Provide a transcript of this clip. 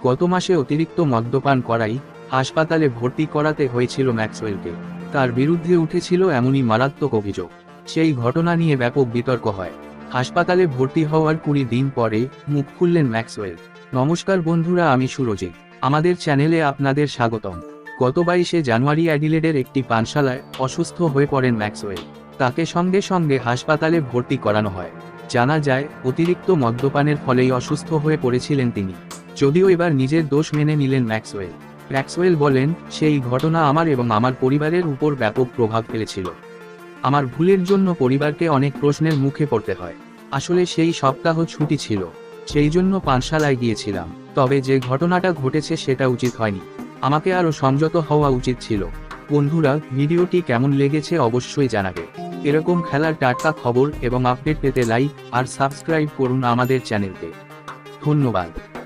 গত মাসে অতিরিক্ত মদ্যপান করাই হাসপাতালে ভর্তি করাতে হয়েছিল ম্যাক্সওয়েলকে। তার বিরুদ্ধে উঠেছিল এমনই মারাত্মক অভিযোগ। সেই ঘটনা নিয়ে ব্যাপক বিতর্ক হয়। হাসপাতালে ভর্তি হওয়ার 20 দিন পরে মুখ খুললেন ম্যাক্সওয়েল। নমস্কার বন্ধুরা, আমি সুরজিৎ। আমাদের চ্যানেলে আপনাদের স্বাগতম। গত 22শে জানুয়ারি অ্যাডিলেডের একটি পানশালায় অসুস্থ হয়ে পড়েন ম্যাক্সওয়েল। তাকে সঙ্গে সঙ্গে হাসপাতালে ভর্তি করানো হয়। জানা যায়, অতিরিক্ত মদ্যপানের ফলেই অসুস্থ হয়ে পড়েছিলেন তিনি। যদিও এবার নিজের দোষ মেনে নিলেন ম্যাক্সওয়েল। ম্যাক্সওয়েল বলেন, সেই ঘটনা আমার এবং আমার পরিবারের উপর ব্যাপক প্রভাব ফেলেছিল। আমার ভুলের জন্য পরিবারকে অনেক প্রশ্নের মুখে পড়তে হয়। আসলে সেই সপ্তাহ ছুটি ছিল, সেই জন্য পানশালায় গিয়েছিলাম। তবে যে ঘটনাটা ঘটেছে সেটা উচিত হয়নি। আমাকে আরও সংযত হওয়া উচিত ছিল। বন্ধুরা, ভিডিওটি কেমন লেগেছে অবশ্যই জানাবে। এরকম খেলার টাটকা খবর এবং আপডেট পেতে লাইক আর সাবস্ক্রাইব করুন আমাদের চ্যানেলকে। ধন্যবাদ।